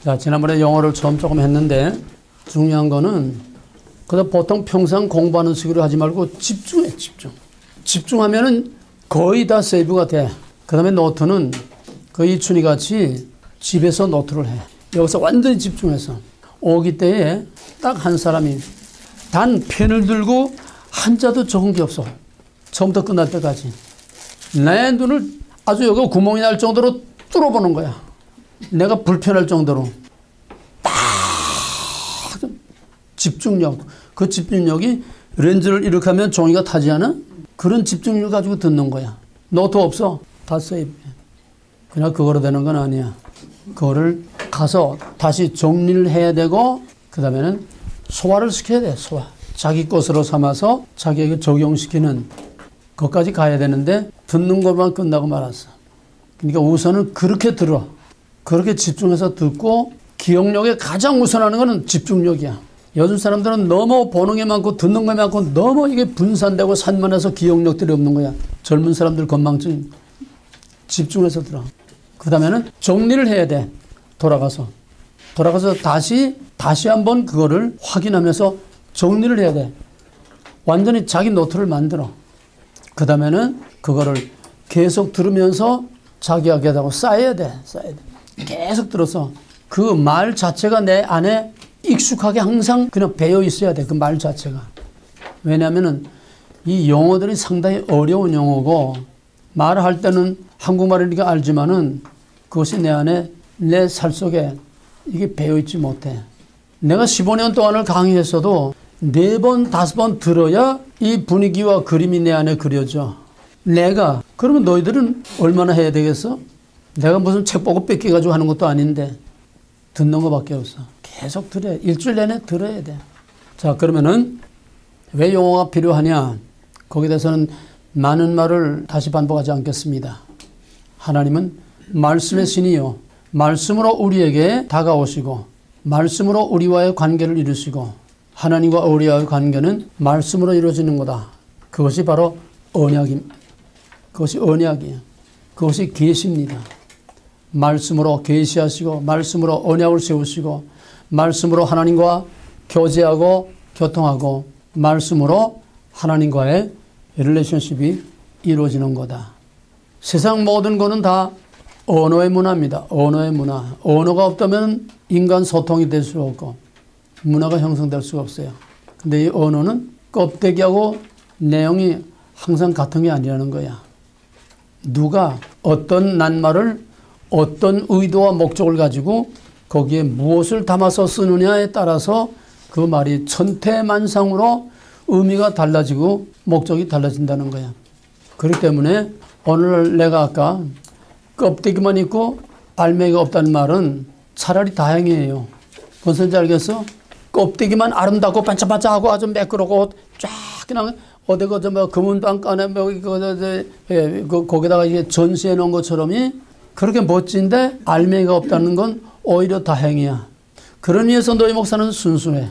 자, 지난번에 영어를 처음 조금 했는데 중요한 거는 그다 보통 평상 공부하는 식으로 하지 말고 집중해, 집중. 집중하면은 거의 다 세이브가 돼. 그 다음에 노트는 그 이춘희 같이 집에서 노트를 해. 여기서 완전히 집중해서. 오기 때에 딱 한 사람이 단 펜을 들고 한자도 적은 게 없어. 처음부터 끝날 때까지. 내 눈을 아주 여기 구멍이 날 정도로 뚫어보는 거야. 내가 불편할 정도로. 딱 집중력. 그 집중력이 렌즈를 이렇게 하면 종이가 타지 않아? 그런 집중력 가지고 듣는 거야. 노트 없어. 다 세이브. 그냥 그거로 되는 건 아니야. 그거를 가서 다시 정리를 해야 되고 그 다음에는 소화를 시켜야 돼. 소화. 자기 것으로 삼아서 자기에게 적용시키는 것까지 가야 되는데 듣는 것만 끝나고 말았어. 그러니까 우선은 그렇게 들어. 그렇게 집중해서 듣고 기억력에 가장 우선하는 거는 집중력이야. 요즘 사람들은 너무 보는 게 많고 듣는 게 많고 너무 이게 분산되고 산만해서 기억력들이 없는 거야. 젊은 사람들 건망증. 집중해서 들어. 그 다음에는 정리를 해야 돼. 돌아가서 다시 한번 그거를 확인하면서 정리를 해야 돼. 완전히 자기 노트를 만들어. 그 다음에는 그거를 계속 들으면서 자기에게다가 쌓여야 돼. 계속 들어서 그 말 자체가 내 안에 익숙하게 항상 그냥 배어 있어야 돼. 그 말 자체가. 왜냐하면은 이 용어들이 상당히 어려운 용어고 말할 때는 한국말이니까 알지만은 그것이 내 안에 내 살 속에 이게 배어 있지 못해. 내가 15년 동안을 강의했어도 4번, 5번 들어야 이 분위기와 그림이 내 안에 그려져. 내가. 그러면 너희들은 얼마나 해야 되겠어? 내가 무슨 책 보고 뺏겨가지고 하는 것도 아닌데 듣는 것밖에 없어. 계속 들어야 돼. 일주일 내내 들어야 돼. 자, 그러면은 왜 용어가 필요하냐? 거기에 대해서는 많은 말을 다시 반복하지 않겠습니다. 하나님은 말씀의 신이요. 말씀으로 우리에게 다가오시고 말씀으로 우리와의 관계를 이루시고 하나님과 우리와의 관계는 말씀으로 이루어지는 거다. 그것이 바로 언약입니다. 그것이 언약이에요. 그것이 계시입니다. 말씀으로 계시하시고 말씀으로 언약을 세우시고 말씀으로 하나님과 교제하고 교통하고 말씀으로 하나님과의 릴레이션십이 이루어지는 거다. 세상 모든 거는 다 언어의 문화입니다. 언어의 문화. 언어가 없다면 인간 소통이 될 수 없고 문화가 형성될 수가 없어요. 근데 이 언어는 껍데기하고 내용이 항상 같은 게 아니라는 거야. 누가 어떤 낱말을 어떤 의도와 목적을 가지고 거기에 무엇을 담아서 쓰느냐에 따라서 그 말이 천태만상으로 의미가 달라지고 목적이 달라진다는 거야. 그렇기 때문에 오늘 내가 아까 껍데기만 있고 알맹이가 없다는 말은 차라리 다행이에요. 무슨 소리인지 알겠어? 껍데기만 아름답고 반짝반짝하고 아주 매끄럽고 쫙 그냥 어디 그 뭐 금은방간에 뭐 거기다가 이게 전시해 놓은 것처럼이 그렇게 멋진데 알맹이가 없다는 건 오히려 다행이야. 그런 의미에서 너희 목사는 순수해.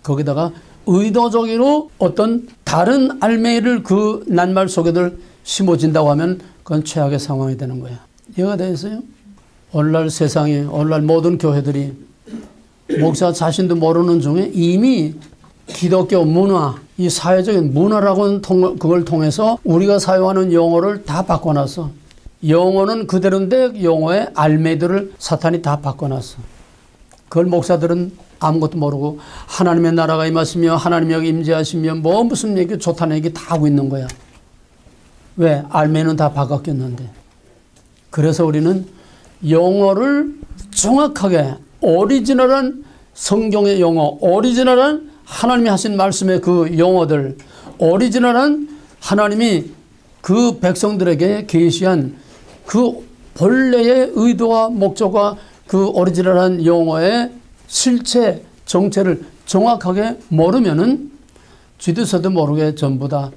거기다가 의도적으로 어떤 다른 알맹이를 그 낱말 속에들 심어진다고 하면 그건 최악의 상황이 되는 거야. 이해가 되겠어요? 오늘날 세상에, 오늘날 모든 교회들이 목사 자신도 모르는 중에 이미 기독교 문화, 이 사회적인 문화라고는 그걸 통해서 우리가 사용하는 용어를 다 바꿔놨어. 영어는 그대로인데 용어의 알맹이들을 사탄이 다 바꿔놨어. 그걸 목사들은 아무것도 모르고 하나님의 나라가 임하시며 하나님이 여기 임재하시며 뭐 무슨 얘기 좋다는 얘기 다 하고 있는 거야. 왜? 알맹이는 다 바꿨겠는데. 그래서 우리는 영어를 정확하게 오리지널한 성경의 영어, 오리지널한 하나님이 하신 말씀의 그 용어들, 오리지널한 하나님이 그 백성들에게 계시한 그 본래의 의도와 목적과 그 오리지널한 용어의 실체, 정체를 정확하게 모르면은 쥐도 새도 모르게 전부 다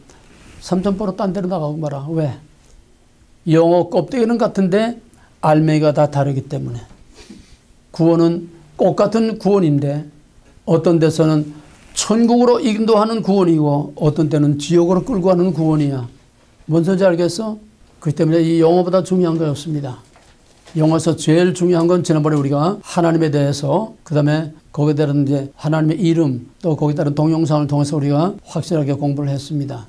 삼천포로 딴 데로 나가고 말아. 왜? 영어 껍데기는 같은데 알맹이가 다 다르기 때문에. 구원은 똑같은 구원인데 어떤 데서는 천국으로 인도하는 구원이고 어떤 때는 지옥으로 끌고 가는 구원이야. 뭔 소리인지 알겠어? 그렇기 때문에 이 영어보다 중요한 거 없습니다. 영어에서 제일 중요한 건 지난번에 우리가 하나님에 대해서 그 다음에 거기에 따른 이제 하나님의 이름 또 거기에 따른 동영상을 통해서 우리가 확실하게 공부를 했습니다.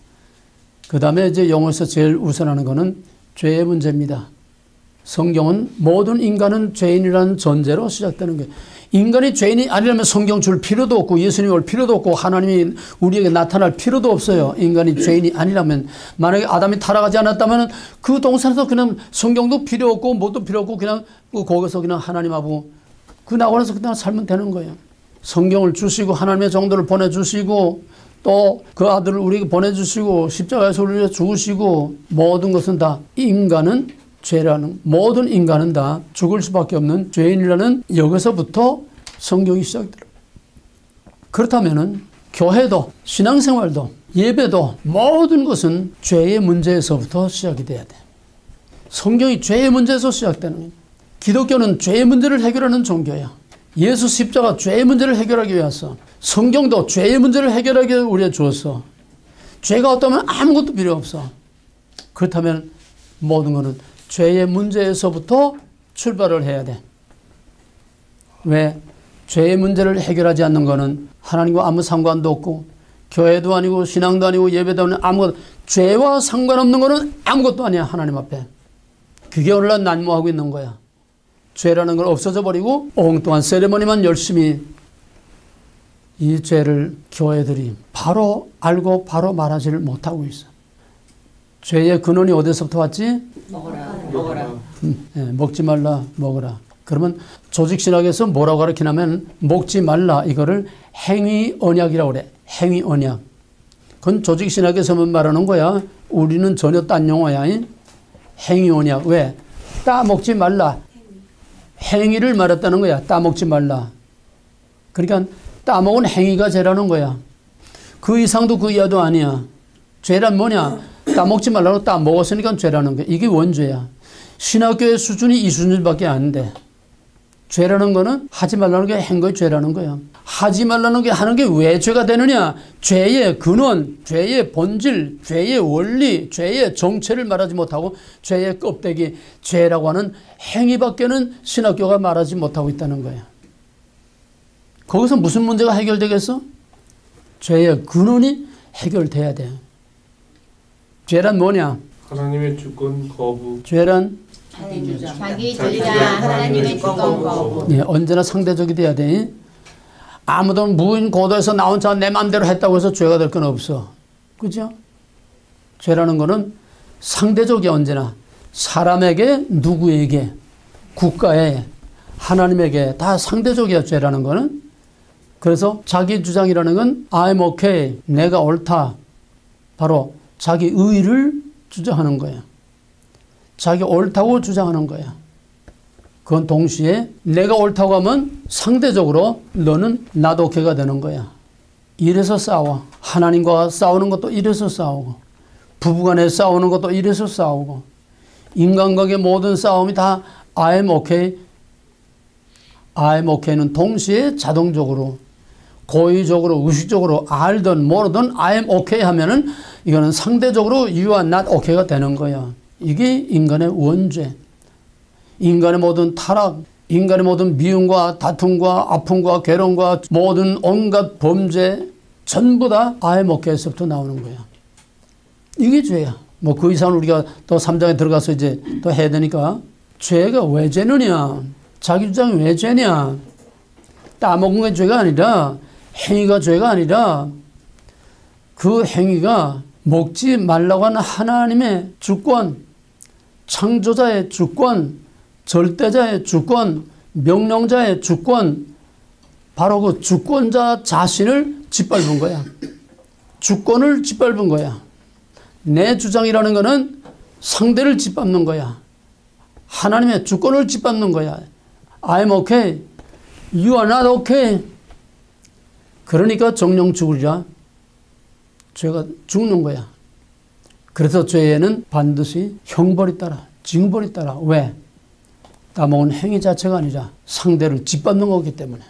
그 다음에 이제 영어에서 제일 우선하는 거는 죄의 문제입니다. 성경은 모든 인간은 죄인이라는 전제로 시작되는 거예요. 인간이 죄인이 아니라면 성경 줄 필요도 없고 예수님이 올 필요도 없고 하나님이 우리에게 나타날 필요도 없어요. 인간이 죄인이 아니라면. 만약에 아담이 타락하지 않았다면 그 동산에서 그냥 성경도 필요 없고 뭐도 필요 없고 그냥 거기서 그냥 하나님하고 그 낙원에서 그냥 살면 되는 거예요. 성경을 주시고 하나님의 정도를 보내주시고 또 그 아들을 우리에게 보내주시고 십자가에서 우리를 죽으시고 모든 것은 다 인간은 죄라는 모든 인간은 다 죽을 수밖에 없는 죄인이라는 여기서부터 성경이 시작돼요. 그렇다면은 교회도 신앙생활도 예배도 모든 것은 죄의 문제에서부터 시작이 돼야 돼. 성경이 죄의 문제에서 시작되는 거예요. 기독교는 죄의 문제를 해결하는 종교야. 예수 십자가 죄의 문제를 해결하기 위해서 성경도 죄의 문제를 해결하기 위해 우리에 주었어. 죄가 없다면 아무것도 필요 없어. 그렇다면 모든 것은 죄의 문제에서부터 출발을 해야 돼. 왜? 죄의 문제를 해결하지 않는 것은 하나님과 아무 상관도 없고 교회도 아니고 신앙도 아니고 예배도 아니고 아무것도 죄와 상관없는 것은 아무것도 아니야. 하나님 앞에. 그게 오늘날 난무하고 있는 거야. 죄라는 걸 없어져 버리고 엉뚱한 세레머니만 열심히 이 죄를 교회들이 바로 알고 바로 말하지를 못하고 있어. 죄의 근원이 어디서부터 왔지? 먹어라. 먹지 말라, 먹어라. 그러면 조직신학에서 뭐라고 가르치냐면 먹지 말라 이거를 행위 언약이라고 그래. 행위 언약. 그건 조직신학에서만 말하는 거야. 우리는 전혀 딴 용어야. 행위 언약. 왜? 따먹지 말라. 행위를 말했다는 거야. 따먹지 말라. 그러니까 따먹은 행위가 죄라는 거야. 그 이상도 그 이하도 아니야. 죄란 뭐냐? 따먹지 말라고 따먹었으니까 죄라는 거야. 이게 원죄야. 신학교의 수준이 이 수준밖에 안 돼. 죄라는 거는 하지 말라는 게 한 거의 죄라는 거야. 하지 말라는 게 하는 게 왜 죄가 되느냐? 죄의 근원, 죄의 본질, 죄의 원리, 죄의 정체를 말하지 못하고 죄의 껍데기, 죄라고 하는 행위밖에는 신학교가 말하지 못하고 있다는 거야. 거기서 무슨 문제가 해결되겠어? 죄의 근원이 해결돼야 돼. 죄란 뭐냐? 하나님의 주권 거부. 죄란 자기 주장, 하나님의 주권 거부. 예, 언제나 상대적이 돼야 돼. 아무도 무인 고도에서 나온 자 내 맘대로 했다고 해서 죄가 될 건 없어. 그죠? 죄라는 거는 상대적이야. 언제나 사람에게, 누구에게, 국가에, 하나님에게 다 상대적이야. 죄라는 거는. 그래서 자기 주장이라는 건 I'm okay, 내가 옳다. 바로 자기 의를 주장하는 거야. 자기 옳다고 주장하는 거야. 그건 동시에 내가 옳다고 하면 상대적으로 너는 나도 오케이가 되는 거야. 이래서 싸워. 하나님과 싸우는 것도 이래서 싸우고 부부간에 싸우는 것도 이래서 싸우고 인간관계 모든 싸움이 다 I'm okay, I'm okay는 동시에 자동적으로 고의적으로 의식적으로 알든 모르든 I'm okay 하면은 이거는 상대적으로 you are not okay가 되는 거야. 이게 인간의 원죄. 인간의 모든 타락, 인간의 모든 미움과 다툼과 아픔과 괴로움과 모든 온갖 범죄 전부 다 I'm okay에서부터 나오는 거야. 이게 죄야. 뭐 그 이상은 우리가 또 3장에 들어가서 이제 또 해야 되니까. 죄가 왜 죄느냐? 자기 주장이 왜 죄냐? 따먹은 게 죄가 아니라 행위가 죄가 아니라 그 행위가 먹지 말라고 하는 하나님의 주권, 창조자의 주권, 절대자의 주권, 명령자의 주권, 바로 그 주권자 자신을 짓밟은 거야. 주권을 짓밟은 거야. 내 주장이라는 거는 상대를 짓밟는 거야. 하나님의 주권을 짓밟는 거야. I'm okay. You are not okay. 그러니까 정령 죽으리라. 죄가 죽는 거야. 그래서 죄에는 반드시 형벌이 따라, 징벌이 따라. 왜? 따먹은 행위 자체가 아니라 상대를 짓밟는 거기 때문에.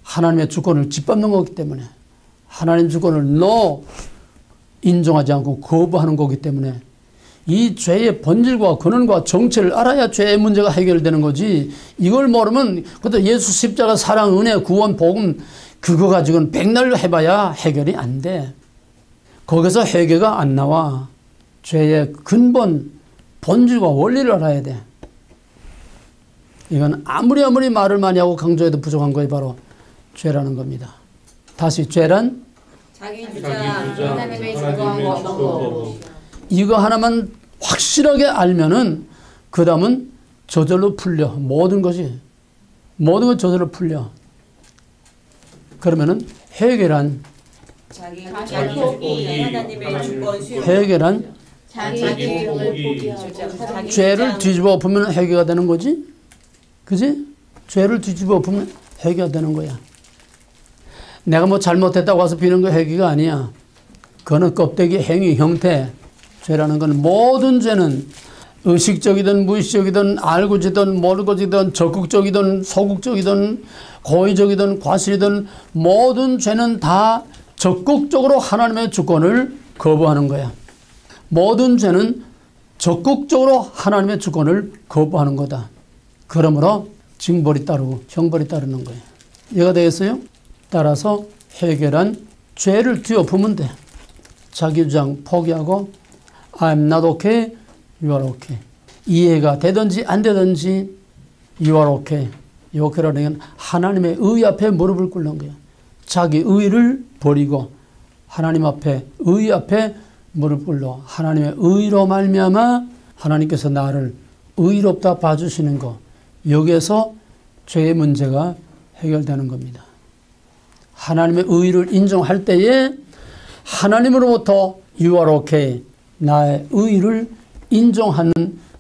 하나님의 주권을 짓밟는 거기 때문에. 하나님 주권을 인정하지 않고 거부하는 거기 때문에 이 죄의 본질과 근원과 정체를 알아야 죄의 문제가 해결되는 거지. 이걸 모르면 그것도 예수 십자가 사랑 은혜 구원 복음 그거 가지고는 백날 해봐야 해결이 안 돼. 거기서 해결가 안 나와. 죄의 근본 본질과 원리를 알아야 돼. 이건 아무리 말을 많이 하고 강조해도 부족한 거에 바로 죄라는 겁니다. 다시 죄란 자기 주장 하나님의 주권 거부. 이거 하나만 확실하게 알면은 그 다음은 저절로 풀려. 모든 것이 모든 것 저절로 풀려. 그러면은 해결한 자기 포기 하나님의 주권 수용. 해결한 자기 포기 죄를 뒤집어 엎으면 해결가 되는 거지. 그지? 죄를 뒤집어 엎으면 해결가 되는 거야. 내가 뭐 잘못했다고 와서 비는 거 해결가 아니야. 그거는 껍데기 행위 형태. 죄라는 건 모든 죄는 의식적이든 무의식적이든 알고 지든 모르고 지든 적극적이든 소극적이든 고의적이든 과실이든 모든 죄는 다 적극적으로 하나님의 주권을 거부하는 거야. 모든 죄는 적극적으로 하나님의 주권을 거부하는 거다. 그러므로 징벌이 따르고 형벌이 따르는 거예요. 이해가 되겠어요? 따라서 해결한 죄를 뒤엎으면 돼. 자기 주장 포기하고 I'm not okay, you are okay. 이해가 되든지 안 되든지 you are okay. you okay라는 건 하나님의 의 앞에 무릎을 꿇는 거야. 자기 의를 버리고 하나님 앞에 의 앞에 무릎 꿇러 하나님의 의로 말미암아 하나님께서 나를 의롭다 봐주시는 거. 여기에서 죄의 문제가 해결되는 겁니다. 하나님의 의를 인정할 때에 하나님으로부터 you are okay. 나의 의를 인정하는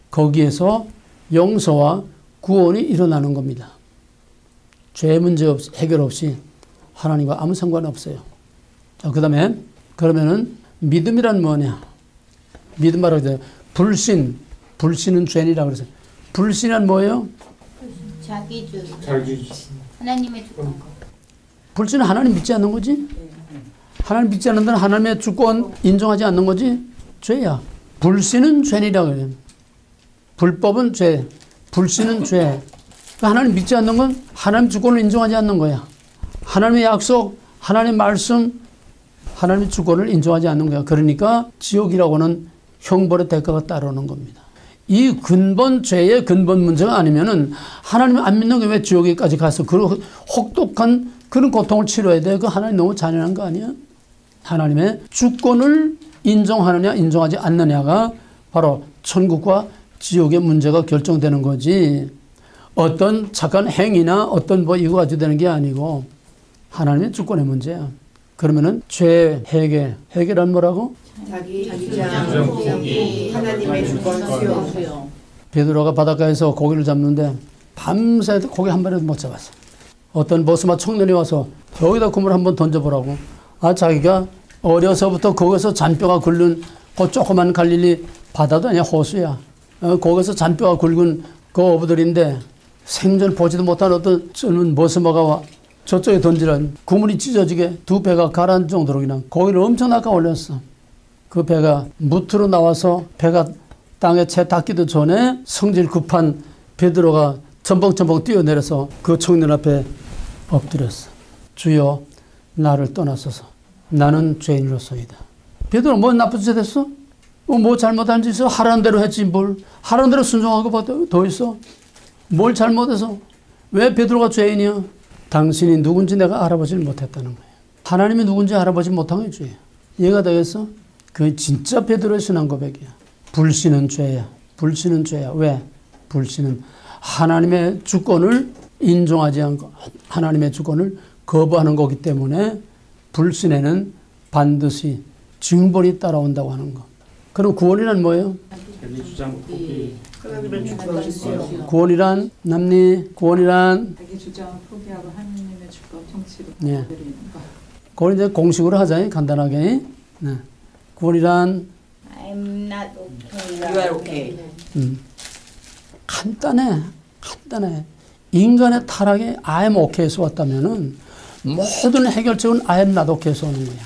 거기에서 용서와 구원이 일어나는 겁니다. 죄 문제 없이, 해결 없이 하나님과 아무 상관없어요. 자, 그 다음에 그러면은 믿음이란 뭐냐? 믿음 말하고 해요. 불신은 죄니라고 그래서 불신은 뭐예요? 자기 주 자기 하나님의 주권 불신은 하나님 믿지 않는 거지? 하나님 믿지 않는 데는 하나님의 주권 인정하지 않는 거지? 죄야. 불신은 죄니라고 해요. 불법은 죄, 불신은 죄. 하나님 믿지 않는 건 하나님 주권을 인정하지 않는 거야. 하나님의 약속, 하나님의 말씀, 하나님의 주권을 인정하지 않는 거야. 그러니까 지옥이라고는 형벌의 대가가 따라오는 겁니다. 이 근본 죄의 근본 문제가 아니면은 하나님을 안 믿는 게 왜 지옥에까지 가서 그런 혹독한 그런 고통을 치러야 돼? 그 하나님 너무 잔인한 거 아니야? 하나님의 주권을 인정하느냐 인정하지 않느냐가 바로 천국과 지옥의 문제가 결정되는 거지. 어떤 착한 행위나 어떤 뭐 이거 가지고 되는 게 아니고 하나님의 주권의 문제야. 그러면은 죄 해결은 뭐라고? 자기 주장 포기 하나님의 주권 수용. 베드로가 바닷가에서 고기를 잡는데 밤새 고기 한 마리도 못 잡았어. 어떤 머스마 청년이 와서 여기다 그물 한번 던져보라고. 자기가 어려서부터 거기서 잔뼈가 굵은 그 조그만 갈릴리 바다도 아니야, 호수야. 거기서 잔뼈가 굵은 그 어부들인데 생전 보지도 못한 어떤 젊은 머스마가 와 저쪽에 던지란 그물이 찢어지게 두 배가 가라앉을 정도로 그냥 고기를 엄청 낚아 올렸어. 그 배가 무트로 나와서 배가 땅에 채 닿기도 전에 성질 급한 베드로가 첨벙첨벙 뛰어내려서 그 청년 앞에 엎드렸어. 주여 나를 떠나소서. 나는 죄인으로서이다. 베드로 뭐 나쁜 짓 했어? 뭐 잘못한 짓 있어? 하라는 대로 했지 뭘. 하라는 대로 순종하고 더 있어? 뭘 잘못해서? 왜 베드로가 죄인이야? 당신이 누군지 내가 알아보질 못했다는 거예요. 하나님이 누군지 알아보지 못한 게 죄야. 이해가 되겠어? 그게 진짜 베드로의 신앙 고백이야. 불신은 죄야. 불신은 죄야. 왜? 불신은 하나님의 주권을 인정하지 않고 하나님의 주권을 거부하는 거기 때문에 불신에는 반드시 징벌이 따라온다고 하는 거. 그럼 구원이란 뭐예요? 자기 주장 포기 하나님의 주권 수용. 구원이란 남니 구원이란 자기 주장을 포기하고 하나님의 주권 통치로 예. 받아들이는 것. 그걸 이제 공식으로 하자 간단하게. 네. 구원이란 I'm not okay. You are okay. 간단해. 인간의 타락이 I am okay에서 왔다면은 모든 해결책은 I am not okay에서 오는 거야.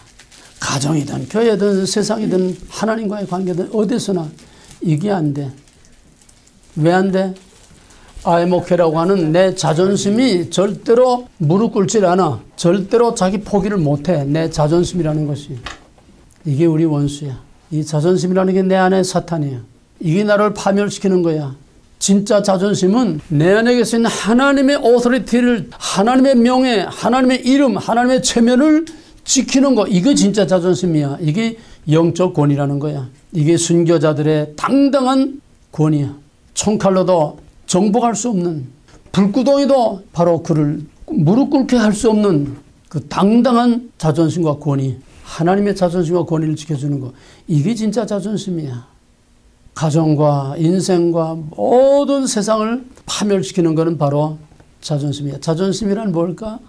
가정이든 교회든 세상이든 하나님과의 관계든 어디서나 이게 안 돼. 왜 안 돼? I'm okay라고 하는 내 자존심이 절대로 무릎 꿇질 않아. 절대로 자기 포기를 못해. 내 자존심이라는 것이. 이게 우리 원수야. 이 자존심이라는 게 내 안에 사탄이야. 이게 나를 파멸시키는 거야. 진짜 자존심은 내 안에 계신 하나님의 오토리티를, 하나님의 명예, 하나님의 이름, 하나님의 체면을 지키는 거. 이게 진짜 자존심이야. 이게 영적 권위라는 거야. 이게 순교자들의 당당한 권위야. 총칼로도 정복할 수 없는, 불구덩이도 바로 그를 무릎 꿇게 할 수 없는 그 당당한 자존심과 권위. 하나님의 자존심과 권위를 지켜주는 거. 이게 진짜 자존심이야. 가정과 인생과 모든 세상을 파멸시키는 것은 바로 자존심이야. 자존심이란 뭘까?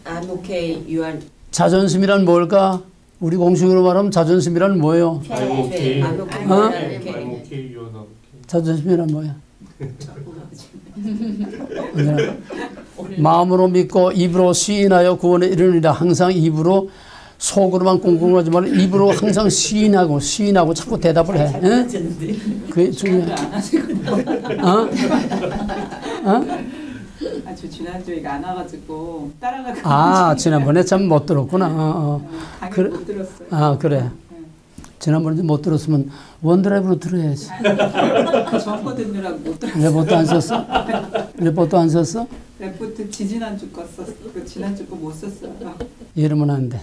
I'm okay, you are. 자존심이란 뭘까? 우리 공식으로 말하면 자존심이란 뭐예요? I'm okay. I'm okay. 어? I'm okay. You're not okay. 자존심이란 뭐야? 마음으로 믿고 입으로 시인하여 구원에 이르느니라. 항상 입으로, 속으로만 꽁꽁하지 말고 입으로 항상 시인하고 자꾸 대답을 해. 예? 그게 중요해. 어? 저 지난주에 이거 안 와가지고 따라가다가 지난번에 참 못 들었구나. 강의 그래. 못 들었어요. 그래. 지난번에 못 들었으면 원드라이브로 들어야지. 정보 듣느라고 못 들었어요. 레포트 안 썼어? 레포트 안 썼어? 레포트 지지난주 거 썼어. 그 지난주 거 못 썼어요. 이러면 안 돼.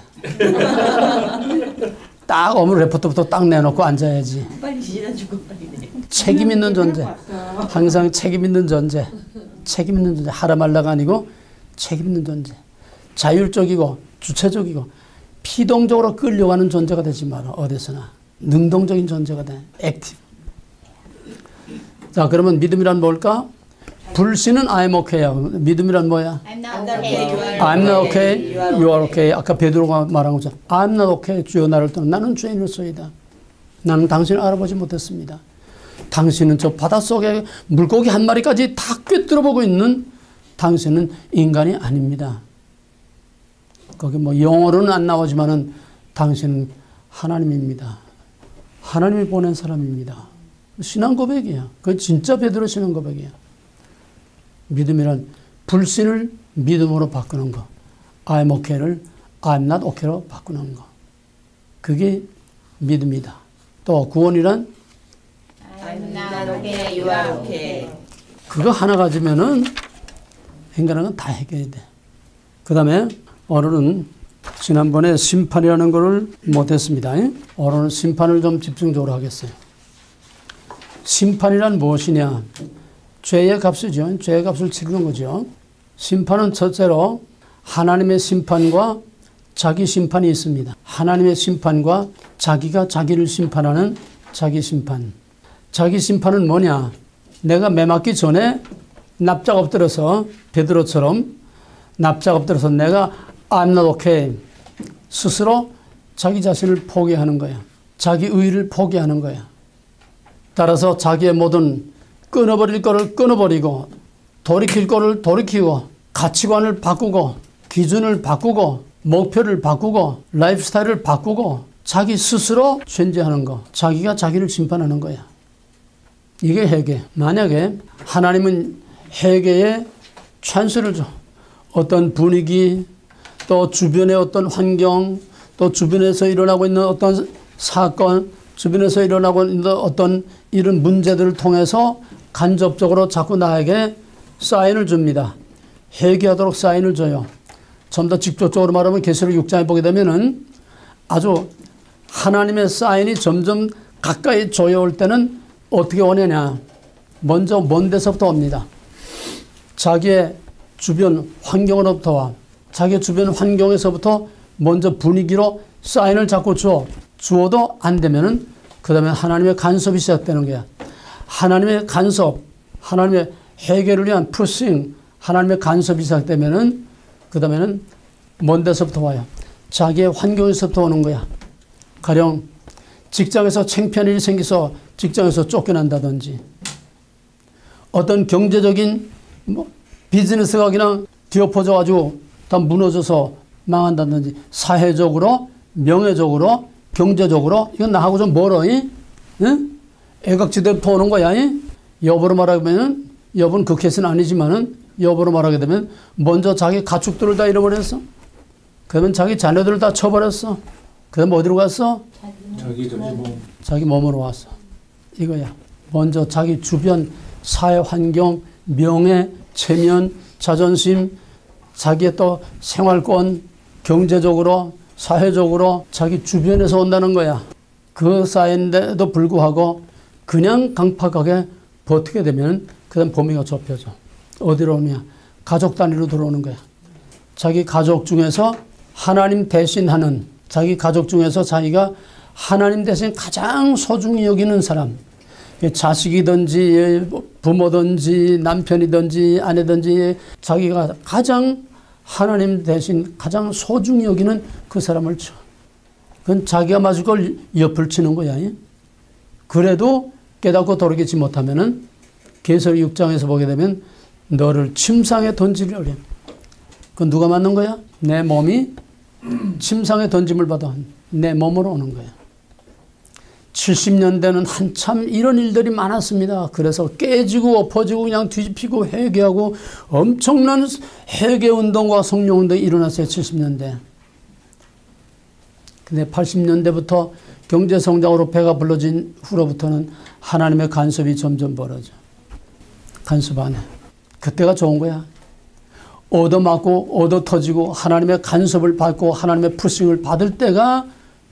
딱 오늘 레포트부터 딱 내놓고 앉아야지. 빨리 지나주고 빨리 내. 책임 있는 존재. 왔어요. 항상 책임 있는 존재. 책임 있는 존재. 하라말라가 아니고 책임 있는 존재. 자율적이고 주체적이고 피동적으로 끌려가는 존재가 되지 마라. 어디서나. 능동적인 존재가 돼. 액티브. 자, 그러면 믿음이란 뭘까? 불신은 I'm okay야. 믿음이란 뭐야? I'm not okay. I'm not okay. You are okay. 아까 베드로가 말한 것처럼 I'm not okay. 주여 나를 떠나. 나는 죄인으로서이다. 나는 당신을 알아보지 못했습니다. 당신은 저 바닷속에 물고기 한 마리까지 다 꿰뚫어보고 있는 당신은 인간이 아닙니다. 거기 뭐 영어로는 안 나오지만은 당신은 하나님입니다. 하나님이 보낸 사람입니다. 신앙 고백이야. 그건 진짜 베드로 신앙 고백이야. 믿음이란 불신을 믿음으로 바꾸는 거. I'm okay를 I'm not okay로 바꾸는 거. 그게 믿음이다. 또 구원이란 I'm not okay. You are okay. 그거 하나 가지면은 인간은 건 다 해결이 돼. 그 다음에 오늘은 지난번에 심판이라는 거를 못했습니다. 오늘은 심판을 좀 집중적으로 하겠어요. 심판이란 무엇이냐? 죄의 값이죠. 죄의 값을 치르는 거죠. 심판은 첫째로 하나님의 심판과 자기 심판이 있습니다. 하나님의 심판과 자기가 자기를 심판하는 자기 심판. 자기 심판은 뭐냐? 내가 매 맞기 전에 납작 엎드려서 베드로처럼 납작 엎드려서 내가 I'm not okay. 스스로 자기 자신을 포기하는 거야. 자기 의의를 포기하는 거야. 따라서 자기의 모든 끊어버릴 거를 끊어버리고 돌이킬 거를 돌이키고 가치관을 바꾸고 기준을 바꾸고 목표를 바꾸고 라이프 스타일을 바꾸고 자기 스스로 존재하는 거. 자기가 자기를 심판하는 거야. 이게 회개. 만약에 하나님은 회개에 찬스를 줘. 어떤 분위기, 또 주변의 어떤 환경, 또 주변에서 일어나고 있는 어떤 사건, 주변에서 일어나고 있는 어떤 이런 문제들을 통해서 간접적으로 자꾸 나에게 사인을 줍니다. 회개하도록 사인을 줘요. 좀 더 직접적으로 말하면 계시록 6장에 보게 되면은 아주 하나님의 사인이 점점 가까이 조여올 때는 어떻게 오느냐. 먼저 먼 데서부터 옵니다. 자기의 주변 환경으로부터 와. 자기 주변 환경에서부터 먼저 분위기로 사인을 자꾸 주어도 안 되면은 그 다음에 하나님의 간섭이 시작되는 거야. 하나님의 간섭, 하나님의 해결을 위한 푸싱, 하나님의 간섭이 시작되면은 그 다음에는 먼 데서부터 와요. 자기의 환경에서부터 오는 거야. 가령 직장에서 창피한 일이 생겨서 직장에서 쫓겨난다든지 어떤 경제적인 비즈니스가 그냥 뒤엎어져가지고 다 무너져서 망한다든지 사회적으로, 명예적으로, 경제적으로 이건 나하고 좀 멀어. 응? 애각지대부터 오는 거야. 여부로 말하면 여부는 그 케이스는 아니지만은 여부로 말하게 되면 먼저 자기 가축들을 다 잃어버렸어. 그러면 자기 자녀들을 다 쳐버렸어. 그다음 어디로 갔어? 자기 몸으로 왔어. 이거야. 먼저 자기 주변 사회 환경, 명예, 체면, 자존심, 자기의 또 생활권, 경제적으로, 사회적으로 자기 주변에서 온다는 거야. 그 쌓인데도 불구하고 그냥 강팍하게 버티게 되면 그다음 범위가 좁혀져. 어디로 오냐? 가족 단위로 들어오는 거야. 자기 가족 중에서 하나님 대신하는, 자기 가족 중에서 자기가 하나님 대신 가장 소중히 여기는 사람, 자식이든지 부모든지 남편이든지 아내든지 자기가 가장 하나님 대신 가장 소중히 여기는 그 사람을 쳐. 그건 자기가 맞을 걸 옆을 치는 거야. 그래도 깨닫고 돌이키지 못하면은 계시록 6장에서 보게 되면 너를 침상에 던지려래. 그건 누가 맞는 거야? 내 몸이 침상에 던짐을 받아 내 몸으로 오는 거야. 70년대는 한참 이런 일들이 많았습니다. 그래서 깨지고 엎어지고 그냥 뒤집히고 회개하고 엄청난 회개운동과 성령운동이 일어났어요. 70년대. 근데 80년대부터 경제성장으로 배가 불러진 후로부터는 하나님의 간섭이 점점 벌어져. 간섭 안 해. 그때가 좋은 거야. 얻어맞고 얻어터지고 하나님의 간섭을 받고 하나님의 푸싱을 받을 때가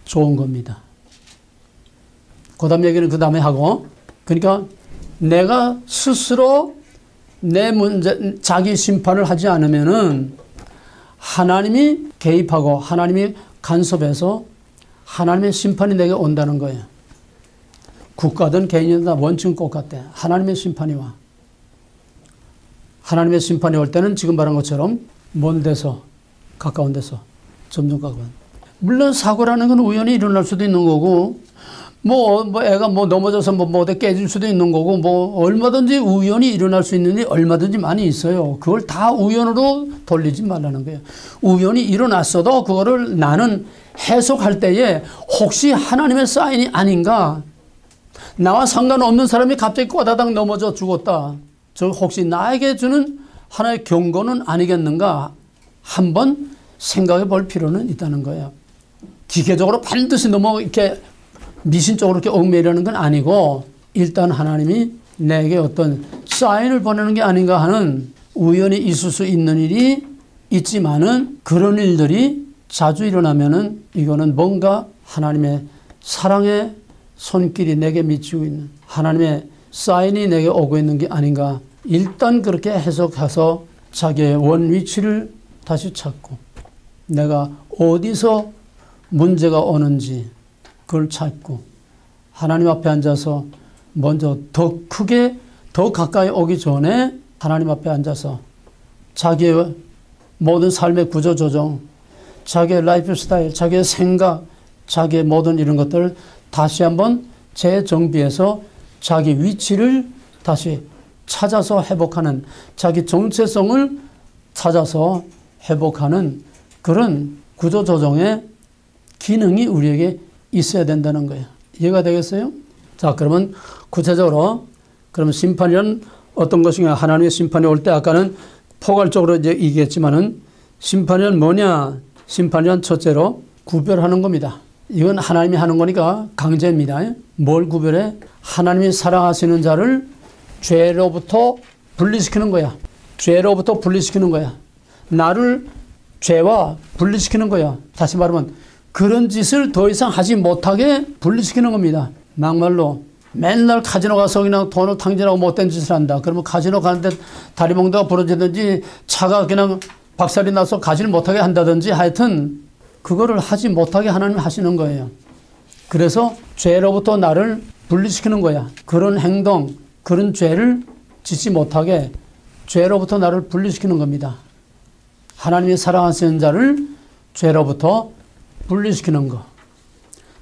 좋은 겁니다. 그 다음 얘기는 그 다음에 하고, 그러니까 내가 스스로 내 문제, 자기 심판을 하지 않으면은 하나님이 개입하고 하나님이 간섭해서 하나님의 심판이 내게 온다는 거예요. 국가든 개인이든 다 원칙은 똑같대. 하나님의 심판이 와. 하나님의 심판이 올 때는 지금 말한 것처럼 먼 데서 가까운 데서 점점 가까운. 물론 사고라는 건 우연히 일어날 수도 있는 거고 애가 넘어져서 어디 깨질 수도 있는 거고 얼마든지 우연히 일어날 수 있는 일이 얼마든지 많이 있어요. 그걸 다 우연으로 돌리지 말라는 거예요. 우연히 일어났어도 그거를 나는 해석할 때에 혹시 하나님의 사인이 아닌가? 나와 상관없는 사람이 갑자기 꼬다닥 넘어져 죽었다. 저 혹시 나에게 주는 하나의 경고는 아니겠는가? 한번 생각해 볼 필요는 있다는 거예요. 기계적으로 반드시 이렇게 미신적으로 이렇게 얽매이려는 건 아니고 일단 하나님이 내게 어떤 사인을 보내는 게 아닌가 하는 우연히 있을 수 있는 일이 있지만은 그런 일들이 자주 일어나면은 이거는 뭔가 하나님의 사랑의 손길이 내게 미치고 있는 하나님의 사인이 내게 오고 있는 게 아닌가. 일단 그렇게 해석해서 자기의 원 위치를 다시 찾고 내가 어디서 문제가 오는지 그걸 찾고 하나님 앞에 앉아서 먼저 더 크게 더 가까이 오기 전에 하나님 앞에 앉아서 자기의 모든 삶의 구조조정, 자기의 라이프 스타일, 자기의 생각, 자기의 모든 이런 것들을 다시 한번 재정비해서 자기 위치를 다시 찾아서 회복하는, 자기 정체성을 찾아서 회복하는 그런 구조조정의 기능이 우리에게 있어야 된다는 거예요. 이해가 되겠어요? 자, 그러면 구체적으로 그러면 심판이란 어떤 것인가? 하나님의 심판이 올 때 아까는 포괄적으로 이제 얘기했지만은 심판이란 뭐냐? 심판이란 첫째로 구별하는 겁니다. 이건 하나님이 하는 거니까 강제입니다. 뭘 구별해? 하나님이 사랑하시는 자를 죄로부터 분리시키는 거야. 죄로부터 분리시키는 거야. 나를 죄와 분리시키는 거야. 다시 말하면 그런 짓을 더 이상 하지 못하게 분리시키는 겁니다. 막말로 맨날 카지노 가서 그냥 돈을 탕진하고 못된 짓을 한다. 그러면 카지노 가는데 다리봉대가 부러지든지 차가 그냥 박살이 나서 가지를 못하게 한다든지 하여튼 그거를 하지 못하게 하나님이 하시는 거예요. 그래서 죄로부터 나를 분리시키는 거야. 그런 행동, 그런 죄를 짓지 못하게 죄로부터 나를 분리시키는 겁니다. 하나님이 사랑하시는 자를 죄로부터 분리시키는 거.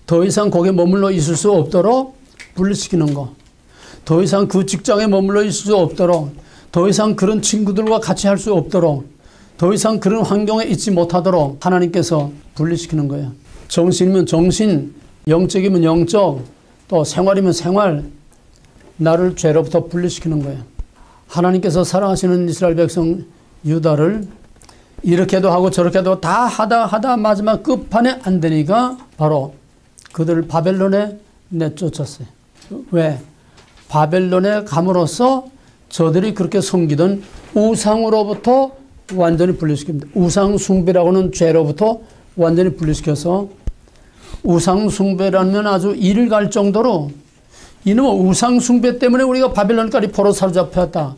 더 이상 거기에 머물러 있을 수 없도록 분리시키는 거. 더 이상 그 직장에 머물러 있을 수 없도록, 더 이상 그런 친구들과 같이 할 수 없도록, 더 이상 그런 환경에 있지 못하도록 하나님께서 분리시키는 거예요. 정신이면 정신, 영적이면 영적, 또 생활이면 생활, 나를 죄로부터 분리시키는 거예요. 하나님께서 사랑하시는 이스라엘 백성 유다를 이렇게도 하고 저렇게도 다 하다 마지막 끝판에 안 되니까 바로 그들을 바벨론에 내쫓았어요. 왜? 바벨론에 감으로써 저들이 그렇게 섬기던 우상으로부터 완전히 분리시킵니다. 우상 숭배라고는 죄로부터 완전히 분리시켜서 우상 숭배라면 아주 이를 갈 정도로 이놈의 우상 숭배 때문에 우리가 바벨론까지 포로 사로잡혔다.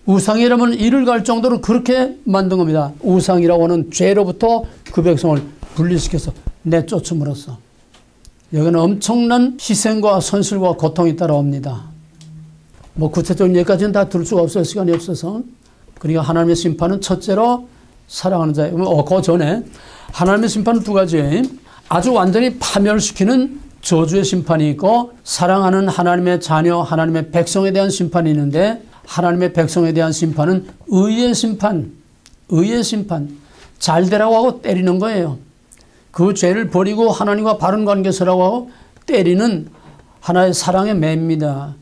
우상이라면 이를 갈 정도로 그렇게 만든 겁니다. 우상이라고 하는 죄로부터 그 백성을 분리시켜서 내쫓음으로써 여기는 엄청난 희생과 손실과 고통이 따라옵니다. 뭐 구체적인 얘기까지는 다 들을 수가 없어요. 시간이 없어서. 그러니까 하나님의 심판은 첫째로 사랑하는 자예요. 그 전에 하나님의 심판은 두 가지예요. 아주 완전히 파멸시키는 저주의 심판이 있고 사랑하는 하나님의 자녀, 하나님의 백성에 대한 심판이 있는데 하나님의 백성에 대한 심판은 의의 심판, 의의 심판. 잘 되라고 하고 때리는 거예요. 그 죄를 버리고 하나님과 바른 관계 서라고 하고 때리는 하나의 사랑의 매입니다.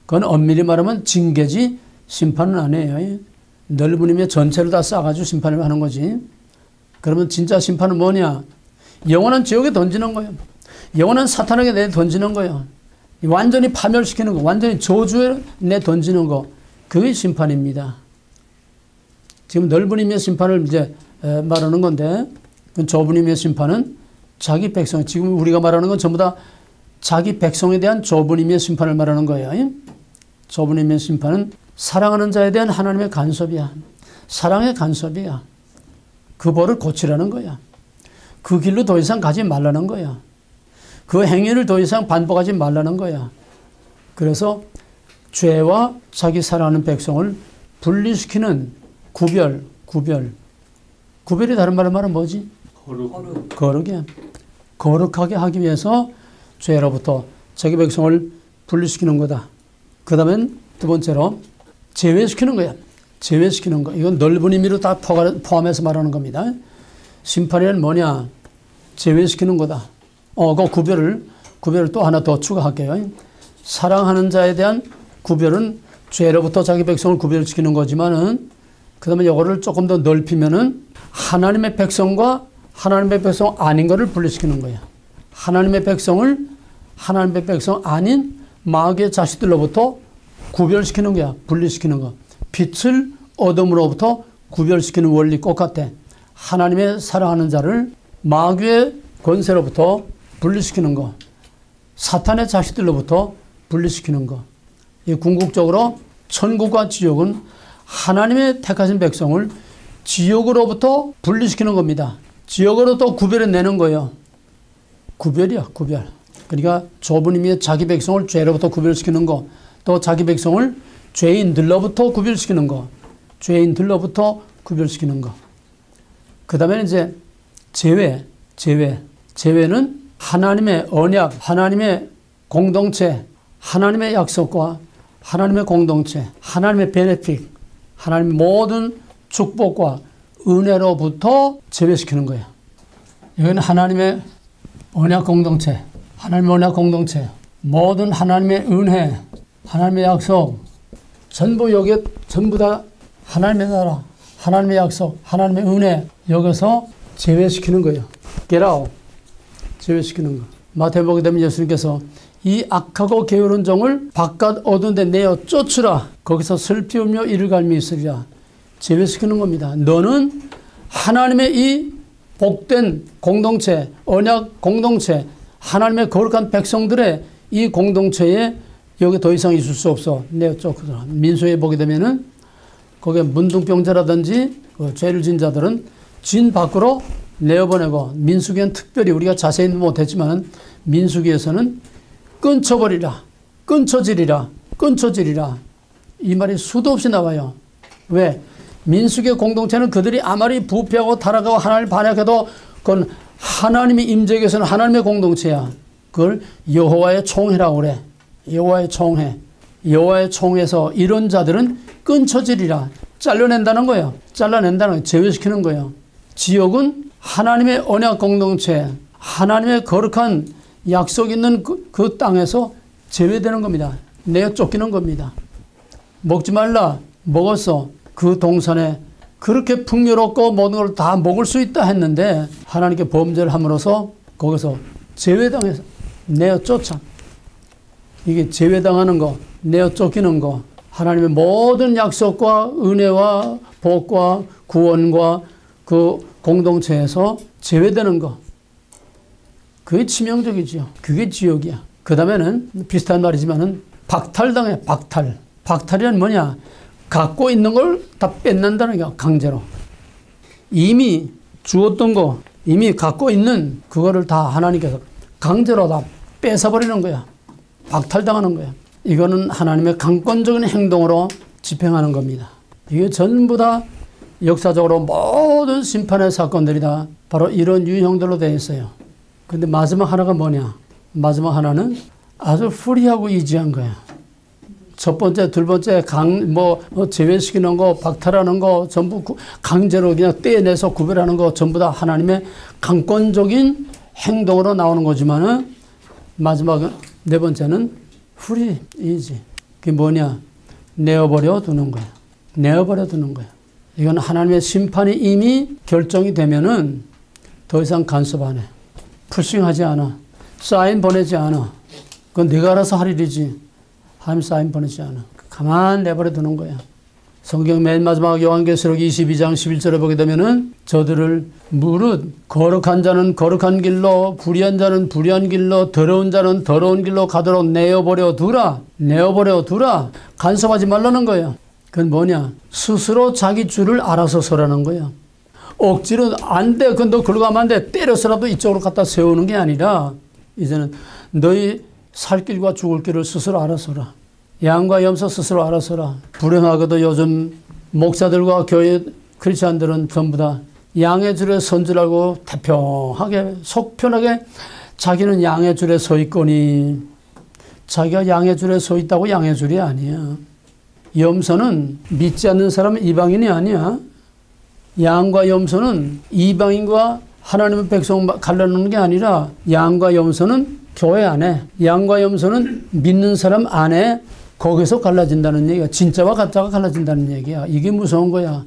그건 엄밀히 말하면 징계지 심판은 아니에요. 넓은 힘의 전체를 다 싸가지고 심판을 하는 거지. 그러면 진짜 심판은 뭐냐? 영원한 지옥에 던지는 거예요. 영원한 사탄에게 내 던지는 거예요. 완전히 파멸시키는 거, 완전히 저주에 내 던지는 거, 그게 심판입니다. 지금 넓은 힘의 심판을 이제 말하는 건데, 그 좁은 힘의 심판은 자기 백성, 지금 우리가 말하는 건 전부 다 자기 백성에 대한 좁은 힘의 심판을 말하는 거예요. 좁은 힘의 심판은 사랑하는 자에 대한 하나님의 간섭이야. 사랑의 간섭이야. 그 벌을 고치라는 거야. 그 길로 더 이상 가지 말라는 거야. 그 행위를 더 이상 반복하지 말라는 거야. 그래서 죄와 자기 사랑하는 백성을 분리시키는 구별이 다른 말로 말하면 뭐지? 거룩이야. 거룩하게 하기 위해서 죄로부터 자기 백성을 분리시키는 거다. 그 다음엔 두 번째로 제외시키는 거야. 제외시키는 거. 이건 넓은 의미로 다 포함해서 말하는 겁니다. 심판에는 뭐냐? 제외시키는 거다. 그 구별을 또 하나 더 추가할게요. 사랑하는 자에 대한 구별은 죄로부터 자기 백성을 구별시키는 거지만은 그 다음에 이거를 조금 더 넓히면은 하나님의 백성과 하나님의 백성 아닌 것을 분리시키는 거예요. 하나님의 백성을 하나님의 백성 아닌 마귀의 자식들로부터 구별시키는 거야. 분리시키는 거. 빛을 어둠으로부터 구별시키는 원리 똑같아. 하나님의 사랑하는 자를 마귀의 권세로부터 분리시키는 거. 사탄의 자식들로부터 분리시키는 거. 이 궁극적으로 천국과 지옥은 하나님의 택하신 백성을 지옥으로부터 분리시키는 겁니다. 지옥으로 또 구별해내는 거예요. 구별이야, 구별. 그러니까 좁은 의미의 자기 백성을 죄로부터 구별시키는 거, 또 자기 백성을 죄인들로부터 구별시키는 거, 죄인들로부터 구별시키는 거. 그 다음에 이제 제외는 하나님의 언약, 하나님의 공동체, 하나님의 약속과 하나님의 공동체, 하나님의 베네핏, 하나님의 모든 축복과 은혜로부터 제외시키는 거예요. 여기는 하나님의 언약 공동체, 하나님의 언약 공동체, 모든 하나님의 은혜, 하나님의 약속, 전부 다 하나님의 나라, 하나님의 약속, 하나님의 은혜, 여기서 제외시키는 거예요. Get out. 제외시키는 거. 마태복음에 되면 예수님께서 이 악하고 게으른 종을 바깥 어두운 데 내어 쫓으라. 거기서 슬피 울며 이를 갈미 있으리라. 제외시키는 겁니다. 너는 하나님의 이 복된 공동체, 언약 공동체, 하나님의 거룩한 백성들의 이 공동체에 여기 더 이상 있을 수 없어. 내어 쫓으라. 민수에 보게 되면은 거기에 문둥병자라든지 죄를 진 자들은 진 밖으로 내어보내고, 민수기에는 특별히 우리가 자세히는 못했지만 민수기에서는 끊쳐버리라, 끊쳐지리라, 끊쳐지리라, 이 말이 수도 없이 나와요. 왜? 민수기의 공동체는 그들이 아무리 부패하고 타락하고 하나님을 반역해도 그건 하나님이 임재하기 위해서는 하나님의 공동체야. 그걸 여호와의 총회라고 그래. 여호와의 총회. 여호와의 총회에서 이런 자들은 끊쳐지리라. 잘라낸다는 거예요. 잘라낸다는 거예요. 제외시키는 거예요. 지옥은 하나님의 언약 공동체, 하나님의 거룩한 약속 있는 그 땅에서 제외되는 겁니다. 내어 쫓기는 겁니다. 먹지 말라. 먹었어. 그 동산에 그렇게 풍요롭고 모든 걸 다 먹을 수 있다 했는데 하나님께 범죄를 함으로써 거기서 제외당해서 내어 쫓아. 이게 제외당하는 거, 내어 쫓기는 거, 하나님의 모든 약속과 은혜와 복과 구원과 그 공동체에서 제외되는 거. 그게 치명적이지요. 그게 지옥이야. 그 다음에는 비슷한 말이지만은 박탈당해, 박탈. 박탈이란 뭐냐? 갖고 있는 걸 다 뺏는다는 거야, 강제로. 이미 주었던 거, 이미 갖고 있는 그거를 다 하나님께서 강제로 다 뺏어버리는 거야. 박탈당하는 거야. 이거는 하나님의 강권적인 행동으로 집행하는 겁니다. 이게 전부 다 역사적으로 모든 심판의 사건들이 다 바로 이런 유형들로 되어 있어요. 근데 마지막 하나가 뭐냐? 마지막 하나는 아주 프리하고 이지한 거야. 첫 번째, 둘 번째 제외시키는 거, 박탈하는 거, 전부 강제로 그냥 떼내서 구별하는 거, 전부 다 하나님의 강권적인 행동으로 나오는 거지만은 마지막 네 번째는 free, easy. 그게 뭐냐? 내어버려 두는 거야. 내어버려 두는 거야. 이건 하나님의 심판이 이미 결정이 되면은 더 이상 간섭 안 해. 푸싱하지 않아. 사인 보내지 않아. 그건 네가 알아서 할 일이지. 하나님 사인 보내지 않아. 가만 내버려 두는 거야. 성경 맨 마지막 요한계시록 22장 11절에 보게 되면은 저들을 무릇 거룩한 자는 거룩한 길로, 불의한 자는 불의한 길로, 더러운 자는 더러운 길로 가도록 내어버려 두라. 내어버려 두라. 간섭하지 말라는 거야. 그건 뭐냐? 스스로 자기 줄을 알아서 서라는 거야. 억지로 안 돼. 그건 너 글로 가면 안 돼. 때려서라도 이쪽으로 갖다 세우는 게 아니라 이제는 너희 살 길과 죽을 길을 스스로 알아서라. 양과 염소 스스로 알아서라. 불행하게도 요즘 목사들과 교회 크리스찬들은 전부 다 양의 줄에 선 줄 알고 태평하게 속 편하게 자기는 양의 줄에 서 있거니 자기가 양의 줄에 서 있다고 양의 줄이 아니야. 염소는 믿지 않는 사람은 이방인이 아니야. 양과 염소는 이방인과 하나님의 백성 갈라놓는 게 아니라 양과 염소는 교회 안에, 양과 염소는 믿는 사람 안에 거기서 갈라진다는 얘기야. 진짜와 가짜가 갈라진다는 얘기야. 이게 무서운 거야.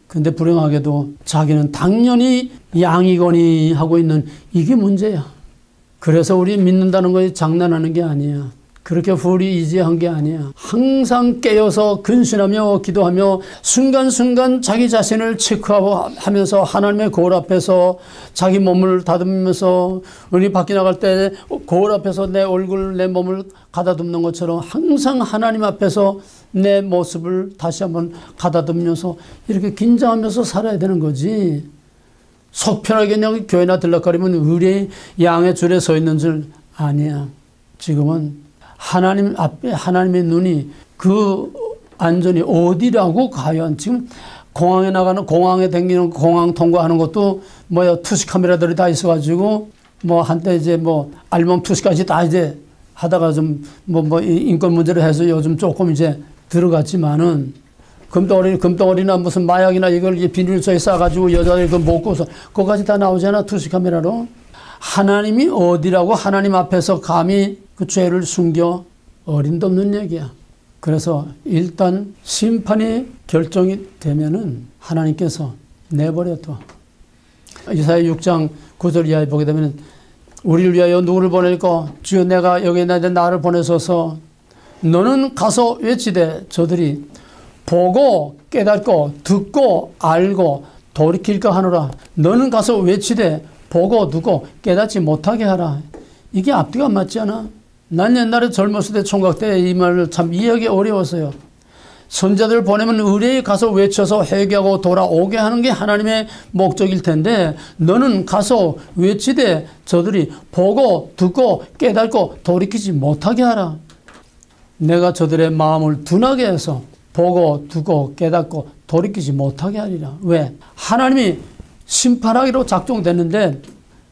근데 불행하게도 자기는 당연히 양이거니 하고 있는 이게 문제야. 그래서 우리 믿는다는 것이 장난하는 게 아니야. 그렇게 불이지한 게 아니야. 항상 깨어서 근신하며 기도하며 순간순간 자기 자신을 체크하고 하면서 하나님의 거울 앞에서 자기 몸을 다듬으면서 우리 밖에 나갈 때 거울 앞에서 내 얼굴, 내 몸을 가다듬는 것처럼 항상 하나님 앞에서 내 모습을 다시 한번 가다듬으면서 이렇게 긴장하면서 살아야 되는 거지. 속 편하게 그냥 교회나 들락거리면 의뢰의 양의 줄에 서 있는 줄 아니야. 지금은 하나님 앞에 하나님의 눈이 그 안전이 어디라고 과연 지금 공항에 나가는 공항에 댕기는 공항 통과하는 것도 투시 카메라들이 다 있어가지고 한때 이제 알몸 투시까지 다 이제 하다가 좀 인권 문제를 해서 요즘 조금 이제 들어갔지만은 금덩어리나 무슨 마약이나 이걸 비닐소에 싸가지고 여자들 그 먹고서 그거까지 다 나오잖아 투시 카메라로. 하나님이 어디라고 하나님 앞에서 감히 그 죄를 숨겨 어림도 없는 얘기야. 그래서 일단 심판이 결정이 되면은 하나님께서 내버려둬. 이사야 6장 9절 이하에 보게 되면 우리를 위하여 누구를 보낼까? 주여 내가 여기 있는데 나를 보내소서. 너는 가서 외치되 저들이 보고 깨닫고 듣고 알고 돌이킬까 하노라. 너는 가서 외치되 보고 듣고 깨닫지 못하게 하라. 이게 앞뒤가 안 맞지 않아? 난 옛날에 젊었을 때 총각 때 이 말을 참 이해하기 어려웠어요. 선자들을 보내면 의뢰에 가서 외쳐서 회개하고 돌아오게 하는 게 하나님의 목적일 텐데 너는 가서 외치되 저들이 보고 듣고 깨닫고 돌이키지 못하게 하라. 내가 저들의 마음을 둔하게 해서 보고 듣고 깨닫고 돌이키지 못하게 하리라. 왜? 하나님이 심판하기로 작정됐는데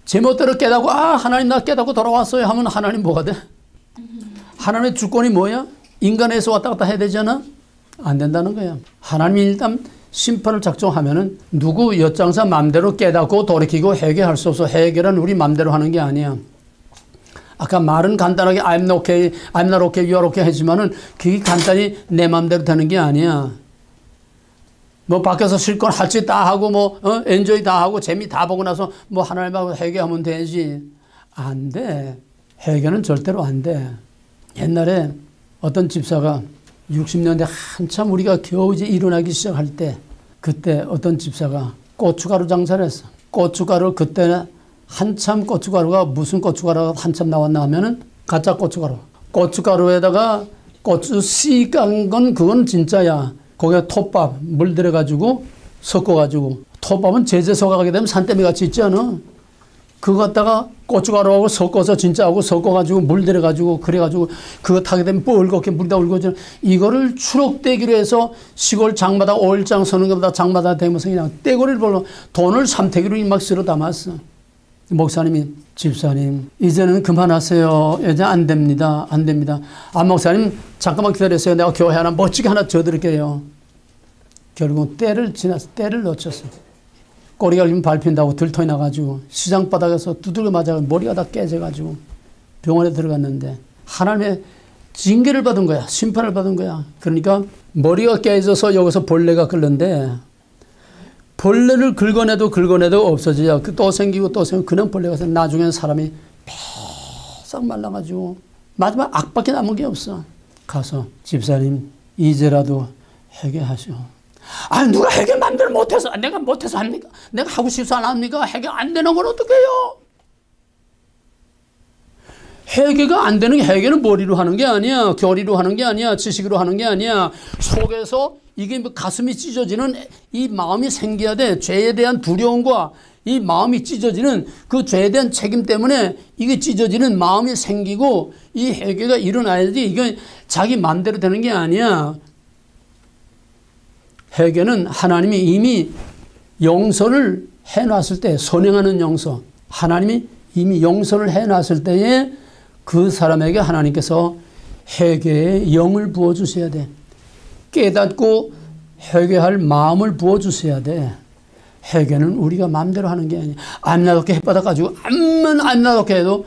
제멋대로 깨닫고 하나님 나 깨닫고 돌아왔어요 하면 하나님 뭐가 돼? 하나님의 주권이 뭐야? 인간에서 왔다 갔다 해야 되잖아? 안 된다는 거야. 하나님이 일단 심판을 작정하면은 누구 엿장사 맘대로 깨닫고 돌이키고 회개할 수 없어. 회개는 우리 맘대로 하는 게 아니야. 아까 말은 간단하게 I'm not okay, I'm not okay, you are okay 하지만은 그게 간단히 내 마음대로 되는 게 아니야. 뭐 밖에서 실컷 할 짓 다 하고 뭐 엔조이 다 하고 재미 다 보고 나서 뭐 하나님하고 회개하면 되지. 안 돼. 회개는 절대로 안 돼. 옛날에 어떤 집사가 60년대 한참 우리가 겨우 이제 일어나기 시작할 때 그때 어떤 집사가 고춧가루 장사를 했어. 고춧가루 그때는 한참 고춧가루가 무슨 고춧가루가 한참 나왔나 하면은 가짜 고춧가루. 고춧가루에다가 고추 씨 깐 건 그건 진짜야. 거기에 톱밥 물 들여가지고 섞어가지고 톱밥은 제재소 가게 되면 산더미 같이 있지 않아? 그거 갖다가 고춧가루하고 섞어서 진짜하고 섞어가지고 물 들여가지고 그래가지고 그거 타게 되면 뻘겋게 물다 울거든. 이거를 추록대기로 해서 시골 장마다 오일장 서는 것보다 장마다 되면서 그냥 떼고리를 벌러 돈을 삼태기로 막 쓸어 담았어. 목사님이 집사님 이제는 그만하세요. 이제 안 됩니다. 안 됩니다. 아 목사님 잠깐만 기다리세요. 내가 교회 하나 멋지게 하나 져드릴게요. 결국 때를 지나서 때를 놓쳤어. 꼬리가 걸리면 밟힌다고 들통이 나가지고 시장 바닥에서 두들겨 맞아 머리가 다 깨져가지고 병원에 들어갔는데 하나님의 징계를 받은 거야. 심판을 받은 거야. 그러니까 머리가 깨져서 여기서 벌레가 끓는데 벌레를 긁어내도 없어지죠. 또 생기고 또 생기고 그냥 벌레가 생겨. 나중에는 사람이 싹 말라가지고 마지막 악밖에 남은 게 없어. 가서 집사님 이제라도 회개하시오. 아 누가 회개 맘대로 못해서 내가 못해서 합니까? 내가 하고 싶어서 안 합니까? 회개 안 되는 건 어떻게 해요? 회개가 안 되는 게 회개는 머리로 하는 게 아니야. 교리로 하는 게 아니야. 지식으로 하는 게 아니야. 속에서 이게 뭐 가슴이 찢어지는 이 마음이 생겨야 돼. 죄에 대한 두려움과 이 마음이 찢어지는 그 죄에 대한 책임 때문에 이게 찢어지는 마음이 생기고 이 회개가 일어나야지. 이건 자기 마음대로 되는 게 아니야. 회개는 하나님이 이미 용서를 해놨을 때 선행하는 용서. 하나님이 이미 용서를 해놨을 때에 그 사람에게 하나님께서 회개의 영을 부어주셔야 돼. 깨닫고 회개할 마음을 부어주셔야 돼. 회개는 우리가 마음대로 하는 게 아니야. 안나롭게 햇받아가지고 암만 안나롭게 해도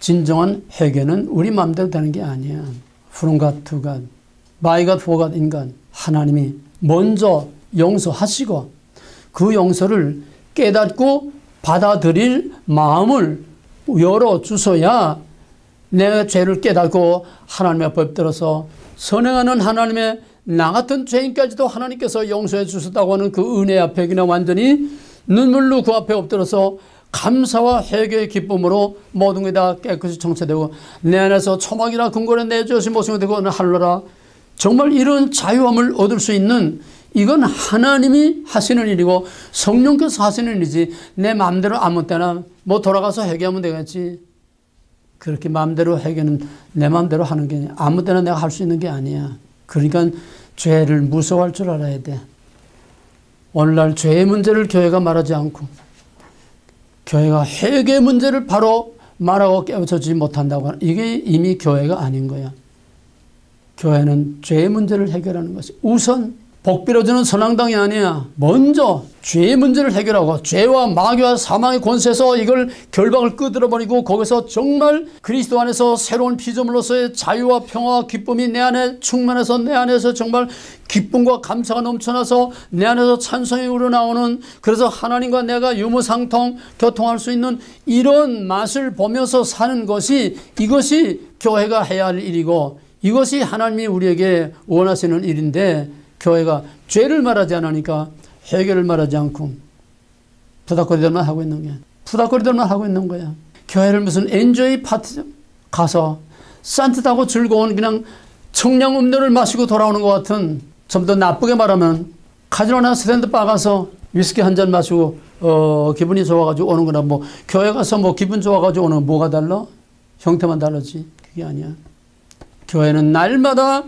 진정한 회개는 우리 마음대로 되는 게 아니야. From God to God, by God for God in God. 하나님이 먼저 용서하시고 그 용서를 깨닫고 받아들일 마음을 열어주셔야 내 죄를 깨닫고 하나님의 법 들어서 선행하는 하나님의 나 같은 죄인까지도 하나님께서 용서해 주셨다고 하는 그 은혜 앞에 그냥 완전히 눈물로 그 앞에 엎드려서 감사와 회개의 기쁨으로 모든 게 다 깨끗이 청취되고 내 안에서 초막이나 근골에 내주신 모습이 되고 하늘나라 정말 이런 자유함을 얻을 수 있는 이건 하나님이 하시는 일이고 성령께서 하시는 일이지 내 마음대로 아무 때나 뭐 돌아가서 회개하면 되겠지. 그렇게 마음대로 회개는 내 마음대로 하는 게 아니야. 아무 때나 내가 할 수 있는 게 아니야. 그러니까 죄를 무서워할 줄 알아야 돼. 오늘날 죄의 문제를 교회가 말하지 않고 교회가 회개의 문제를 바로 말하고 깨우쳐주지 못한다고 하는 이게 이미 교회가 아닌 거야. 교회는 죄의 문제를 해결하는 것이 우선 복 빌어주는 선앙당이 아니야. 먼저 죄의 문제를 해결하고 죄와 마귀와 사망의 권세에서 이걸 결박을 끄들어버리고 거기서 정말 그리스도 안에서 새로운 피조물로서의 자유와 평화와 기쁨이 내 안에 충만해서 내 안에서 정말 기쁨과 감사가 넘쳐나서 내 안에서 찬송이 우러나오는 그래서 하나님과 내가 유무상통 교통할 수 있는 이런 맛을 보면서 사는 것이 이것이 교회가 해야 할 일이고 이것이 하나님이 우리에게 원하시는 일인데 교회가 죄를 말하지 않으니까 회개를 말하지 않고 푸닥거리들만 하고 있는 거야. 푸닥거리들만 하고 있는 거야. 교회를 무슨 엔조이 파티 가서 산뜻하고 즐거운 그냥 청량 음료를 마시고 돌아오는 것 같은 좀 더 나쁘게 말하면 카지노나 스탠드바 가서 위스키 한 잔 마시고 기분이 좋아가지고 오는 거나 뭐 교회 가서 뭐 기분 좋아가지고 오는 뭐가 달라? 형태만 다르지. 그게 아니야. 교회는 날마다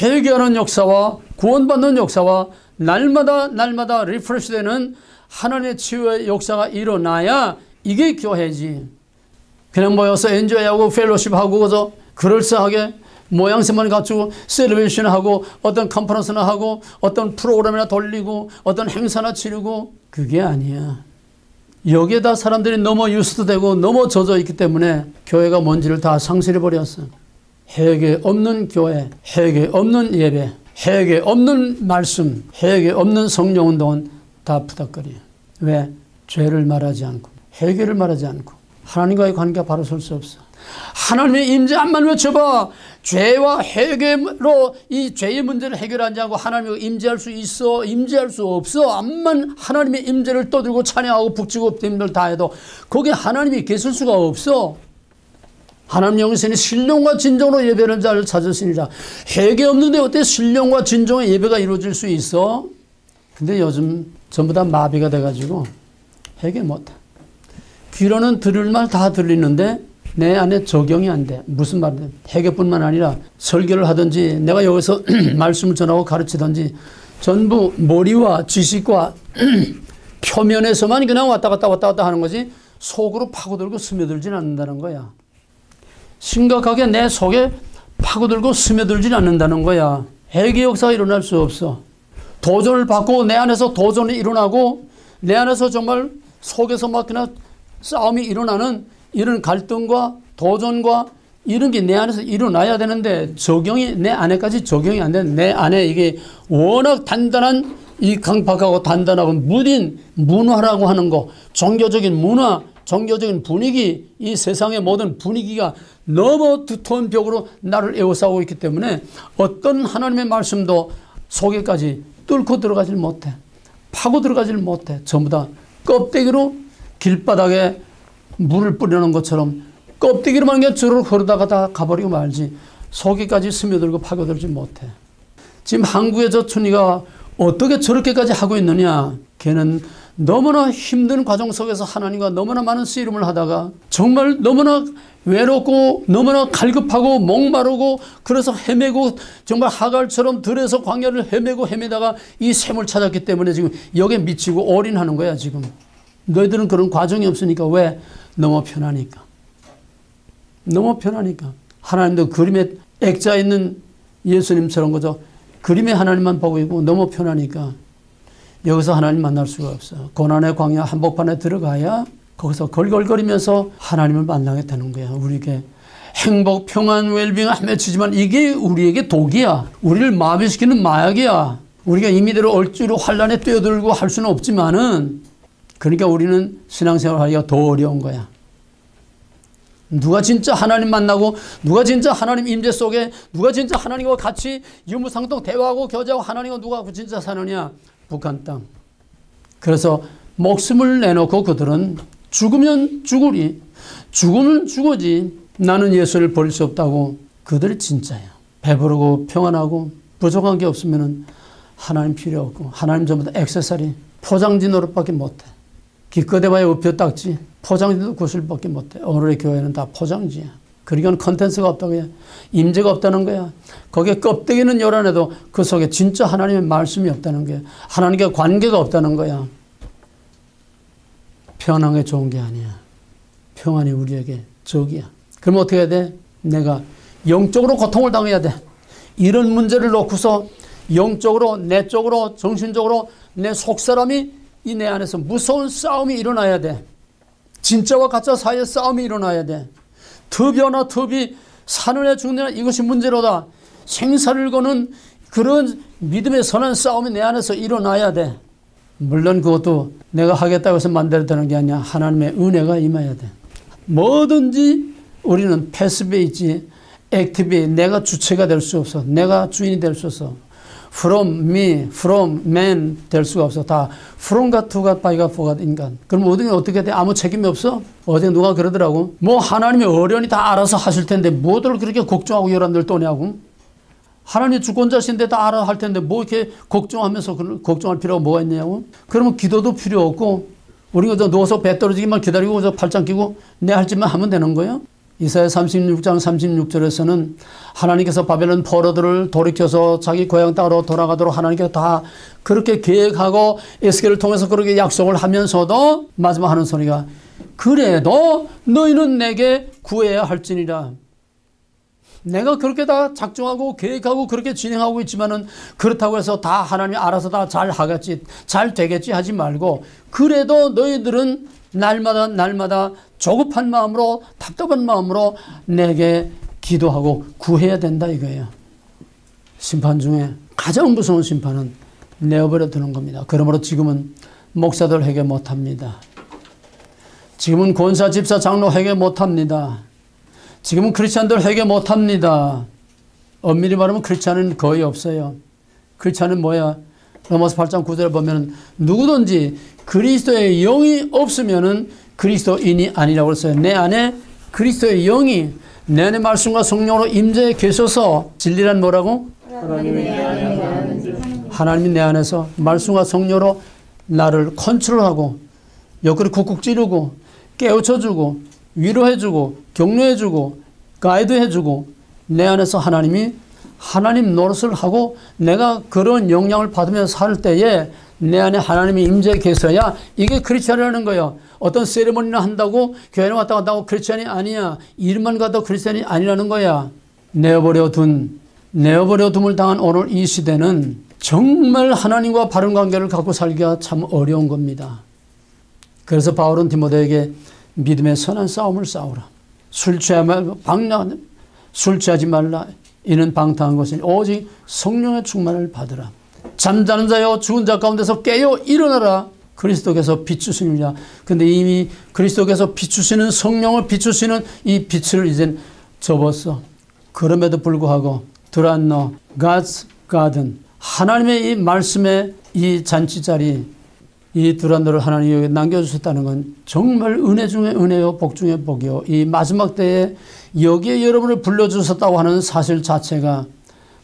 회개하는 역사와 구원받는 역사와 날마다 리프레시되는 하나님의 치유의 역사가 일어나야 이게 교회지. 그냥 모여서 엔조이하고 펠로십하고 그래서 그럴싸하게 모양새만 갖추고 셀러베이션하고 어떤 컨퍼런스나 하고 어떤 프로그램이나 돌리고 어떤 행사나 치르고 그게 아니야. 여기에다 사람들이 너무 유스트되고 너무 젖어 있기 때문에 교회가 뭔지를 다 상실해 버렸어. 회개 없는 교회, 회개 없는 예배, 회개 없는 말씀, 회개 없는 성령 운동은 다 푸닥거려요. 왜? 죄를 말하지 않고 회개를 말하지 않고 하나님과의 관계가 바로 설 수 없어. 하나님의 임재 암만 외쳐봐. 죄와 회개로 이 죄의 문제를 해결하지 않고 하나님과 임재할 수 있어? 임재할 수 없어? 암만 하나님의 임재를 떠들고 찬양하고 북치고 됨들 다 해도 거기에 하나님이 계실 수가 없어. 하나님 영생이 신령과 진정으로 예배하는 자를 찾으시니라. 회개 없는데 어떻게 신령과 진정의 예배가 이루어질 수 있어? 근데 요즘 전부 다 마비가 돼가지고 회개 못해. 귀로는 들을 말 다 들리는데 내 안에 적용이 안 돼. 무슨 말이든 회개뿐만 아니라 설교를 하든지 내가 여기서 말씀을 전하고 가르치든지 전부 머리와 지식과 표면에서만 그냥 왔다 갔다 하는 거지 속으로 파고들고 스며들진 않는다는 거야. 심각하게 내 속에 파고들고 스며들진 않는다는 거야. 회개 역사가 일어날 수 없어. 도전을 받고 내 안에서 도전이 일어나고 내 안에서 정말 속에서 막 그냥 싸움이 일어나는 이런 갈등과 도전과 이런 게 내 안에서 일어나야 되는데 적용이 내 안에까지 적용이 안 되는 내 안에 이게 워낙 단단한 이 강팍하고 단단하고 무딘 문화라고 하는 거 종교적인 문화 종교적인 분위기 이 세상의 모든 분위기가 너무 두터운 벽으로 나를 에워싸고 있기 때문에 어떤 하나님의 말씀도 속에까지 뚫고 들어가질 못해. 파고 들어가질 못해. 전부 다 껍데기로 길바닥에 물을 뿌려놓은 것처럼 껍데기로만 그냥 주르륵 흐르다가 다 가버리고 말지 속에까지 스며들고 파고들지 못해. 지금 한국의 저 춘희가 어떻게 저렇게까지 하고 있느냐. 걔는 너무나 힘든 과정 속에서 하나님과 너무나 많은 씨름을 하다가 정말 너무나 외롭고 너무나 갈급하고 목마르고 그래서 헤매고 정말 하갈처럼 들에서 광야를 헤매다가 이 샘을 찾았기 때문에 지금 여기에 미치고 올인하는 거야 지금. 너희들은 그런 과정이 없으니까. 왜? 너무 편하니까. 너무 편하니까. 하나님도 그림에 액자 있는 예수님처럼 그저 그림의 하나님만 보고 있고 너무 편하니까 여기서 하나님 만날 수가 없어. 고난의 광야 한복판에 들어가야 거기서 걸걸거리면서 하나님을 만나게 되는 거야. 우리에게 행복, 평안, 웰빙을 헤매치지만 이게 우리에게 독이야. 우리를 마비시키는 마약이야. 우리가 임의대로 얼주로 환란에 뛰어들고 할 수는 없지만은 그러니까 우리는 신앙생활하기가 더 어려운 거야. 누가 진짜 하나님 만나고 누가 진짜 하나님 임재 속에 누가 진짜 하나님과 같이 유무상통 대화하고 교제하고 하나님과 누가 진짜 사느냐. 북한 땅. 그래서 목숨을 내놓고 그들은 죽으면 죽으리. 죽으면 죽으지. 나는 예수를 버릴 수 없다고. 그들이 진짜야. 배부르고 평안하고 부족한 게 없으면 하나님 필요 없고 하나님 전부 다 액세서리 포장지 노릇밖에 못해. 기껏해봐야 우표딱지 포장지도 구슬밖에 못해. 오늘의 교회는 다 포장지야. 그러니까 컨텐츠가 없다고 해. 임재가 없다는 거야. 거기에 껍데기는 요란해도 그 속에 진짜 하나님의 말씀이 없다는 거야. 하나님과 관계가 없다는 거야. 평안한 게 좋은 게 아니야. 평안이 우리에게 적이야. 그럼 어떻게 해야 돼? 내가 영적으로 고통을 당해야 돼. 이런 문제를 놓고서 영적으로 내적으로 정신적으로 내 속사람이 이 내 안에서 무서운 싸움이 일어나야 돼. 진짜와 가짜 사이에 싸움이 일어나야 돼. 톱이나 톱이 사느냐 죽느냐 이것이 문제로다. 생사를 거는 그런 믿음의 선한 싸움이 내 안에서 일어나야 돼. 물론 그것도 내가 하겠다고 해서 만들어되는 게 아니야. 하나님의 은혜가 임해야 돼. 뭐든지 우리는 패스베이지 액티브에 내가 주체가 될 수 없어. 내가 주인이 될 수 없어. From me, from man 될 수가 없어. 다 from과 to가 by가 for가 인간. 그럼 어떻게 돼? 아무 책임이 없어? 어제 누가 그러더라고. 뭐 하나님이 어련히 다 알아서 하실 텐데 뭐들 그렇게 걱정하고 여러분들 떠냐고. 하나님이 주권자신데 다 알아 할 텐데 뭐 이렇게 걱정하면서 걱정할 필요가 뭐가 있냐고. 그러면 기도도 필요 없고 우리가 저 누워서 배 떨어지기만 기다리고 저 팔짱 끼고 내 할 짓만 하면 되는 거예요. 이사야 36장 36절에서는 하나님께서 바벨론 포로들을 돌이켜서 자기 고향 땅으로 돌아가도록 하나님께서 다 그렇게 계획하고 에스겔을 통해서 그렇게 약속을 하면서도 마지막 하는 소리가 그래도 너희는 내게 구해야 할지니라. 내가 그렇게 다 작정하고 계획하고 그렇게 진행하고 있지만은 그렇다고 해서 다 하나님이 알아서 다 잘 하겠지, 잘 되겠지 하지 말고 그래도 너희들은 날마다 조급한 마음으로 답답한 마음으로 내게 기도하고 구해야 된다 이거예요. 심판 중에 가장 무서운 심판은 내어버려 두는 겁니다. 그러므로 지금은 목사들 회개 못합니다. 지금은 권사, 집사, 장로 회개 못합니다. 지금은 크리스찬들 회개 못합니다. 엄밀히 말하면 크리스찬은 거의 없어요. 크리스찬은 뭐야? 로마서 8장 9절에 보면 누구든지 그리스도의 영이 없으면은 그리스도인이 아니라고 했어요. 내 안에 그리스도의 영이 내 안에 말씀과 성령으로 임재해 계셔서 진리란 뭐라고? 하나님이 내 안에서 말씀과 성령으로 나를 컨트롤하고 옆구리 쿡쿡 찌르고 깨우쳐주고 위로해주고 격려해주고 가이드해주고 내 안에서 하나님이 하나님 노릇을 하고 내가 그런 영향을 받으며 살 때에 내 안에 하나님이 임재해 계셔야 이게 크리스찬이라는 거예요. 어떤 세리머니나 한다고 교회에 왔다 갔다 하고 크리스찬이 아니야. 이름만 가도 크리스찬이 아니라는 거야. 내어버려 둠을 당한 오늘 이 시대는 정말 하나님과 바른 관계를 갖고 살기가 참 어려운 겁니다. 그래서 바울은 디모데에게 믿음의 선한 싸움을 싸우라. 술 취하지 말라. 이는 방탕한 것이니 오직 성령의 충만을 받으라. 잠자는 자여 죽은 자 가운데서 깨어 일어나라. 그리스도께서 비추시느냐. 근데 이미 그리스도께서 비추시는 성령을 비추시는 이 빛을 이젠 접었어. 그럼에도 불구하고 두란노 God's garden 하나님의 이 말씀의 이 잔치자리 이 두란노를 하나님이 여기 남겨주셨다는 건 정말 은혜 중에 은혜요 복 중에 복이요. 이 마지막 때에 여기에 여러분을 불러주셨다고 하는 사실 자체가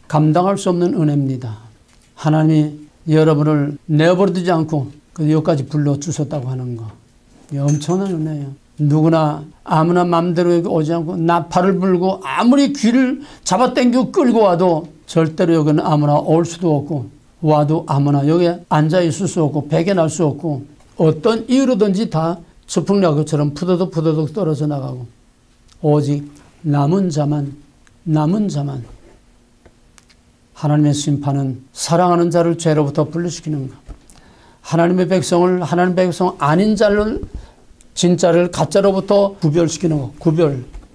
감당할 수 없는 은혜입니다. 하나님이 여러분을 내버려두지 않고 여기까지 불러주셨다고 하는 거 엄청난 은혜예요. 누구나 아무나 마음대로 여기 오지 않고 나팔을 불고 아무리 귀를 잡아당기고 끌고 와도 절대로 여기는 아무나 올 수도 없고 와도 아무나 여기 앉아 있을 수 없고 배견할 수 없고 어떤 이유로든지 다 수풍야구처럼 푸드득 떨어져 나가고 오직 남은 자만 하나님의 심판은 사랑하는 자를 죄로부터 분리시키는 것. 하나님의 백성을 하나님의 백성 아닌 자를 진짜를 가짜로부터 구별시키는 것.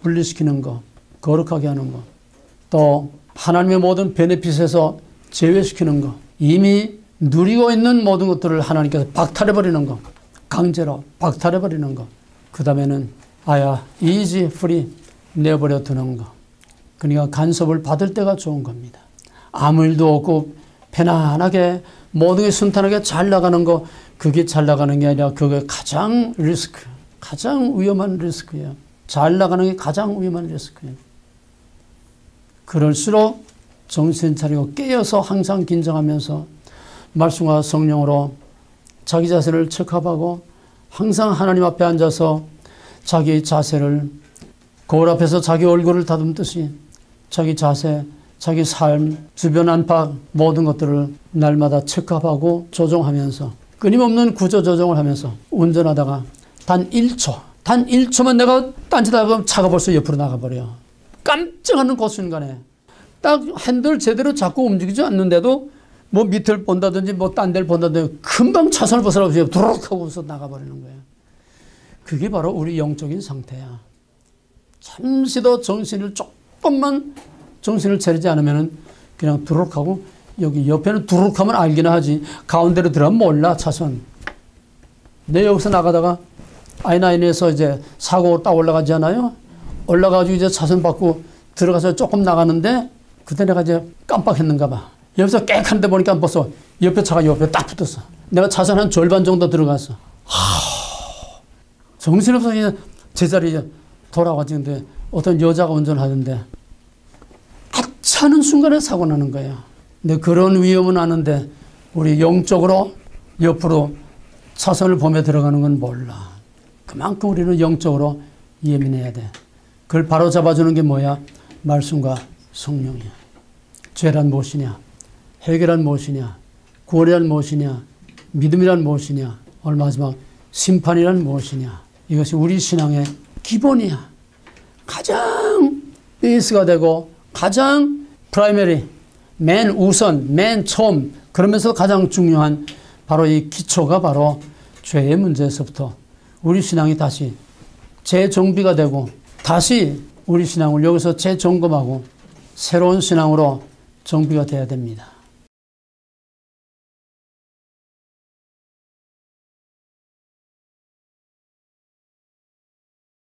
분리시키는 것. 거룩하게 하는 것. 또 하나님의 모든 베네핏에서 제외시키는 것. 이미 누리고 있는 모든 것들을 하나님께서 박탈해버리는 것. 강제로 박탈해버리는 것. 그 다음에는 easy free 내버려 두는 것. 그러니까 간섭을 받을 때가 좋은 겁니다. 아무 일도 없고 편안하게 모든 게 순탄하게 잘 나가는 거 그게 잘 나가는 게 아니라 그게 가장 위험한 리스크예요. 잘 나가는 게 가장 위험한 리스크예요. 그럴수록 정신 차리고 깨어서 항상 긴장하면서 말씀과 성령으로 자기 자세를 체크하고 항상 하나님 앞에 앉아서 자기 자세를 거울 앞에서 자기 얼굴을 다듬듯이 자기 자세, 자기 삶, 주변 안팎 모든 것들을 날마다 체크하고 조정하면서 끊임없는 구조 조정을 하면서 운전하다가 단 1초만 내가 딴짓하다 보면 차가 벌써 옆으로 나가버려. 깜짝하는 그 순간에 딱 핸들 제대로 잡고 움직이지 않는데도 뭐 밑을 본다든지 뭐 딴 데를 본다든지 금방 차선을 벗어나서 두룩 하고서 나가버리는 거예요. 그게 바로 우리 영적인 상태야. 잠시도 조금만 정신을 차리지 않으면 그냥 두룩 하고 여기 옆에는 두룩 하면 알기나 하지 가운데로 들어가면 몰라 차선. 내 여기서 나가다가 I9에서 이제 사고 딱 올라가지 않아요? 올라가지고 이제 차선 받고 들어가서 조금 나가는데 그때 내가 이제 깜빡했는가 봐. 여기서 깨끗한 데 보니까 벌써 옆에 차가 옆에 딱 붙었어. 내가 차선 한 절반 정도 들어갔어. 정신없어 그냥 제자리에 돌아가지. 근데 어떤 여자가 운전하는데 아차는 순간에 사고 나는 거야. 근데 그런 위험은 아는데 우리 영적으로 옆으로 차선을 보며 들어가는 건 몰라. 그만큼 우리는 영적으로 예민해야 돼. 그걸 바로 잡아주는 게 뭐야? 말씀과 성령이야. 죄란 무엇이냐? 해결란 무엇이냐? 구원이란 무엇이냐? 믿음이란 무엇이냐? 오늘 마지막 심판이란 무엇이냐? 이것이 우리 신앙의 기본이야. 가장 베이스가 되고 가장 프라이머리, 맨 우선, 맨 처음, 그러면서 가장 중요한 바로 이 기초가 바로 죄의 문제에서부터 우리 신앙이 다시 재정비가 되고 다시 우리 신앙을 여기서 재점검하고 새로운 신앙으로 정비가 돼야 됩니다.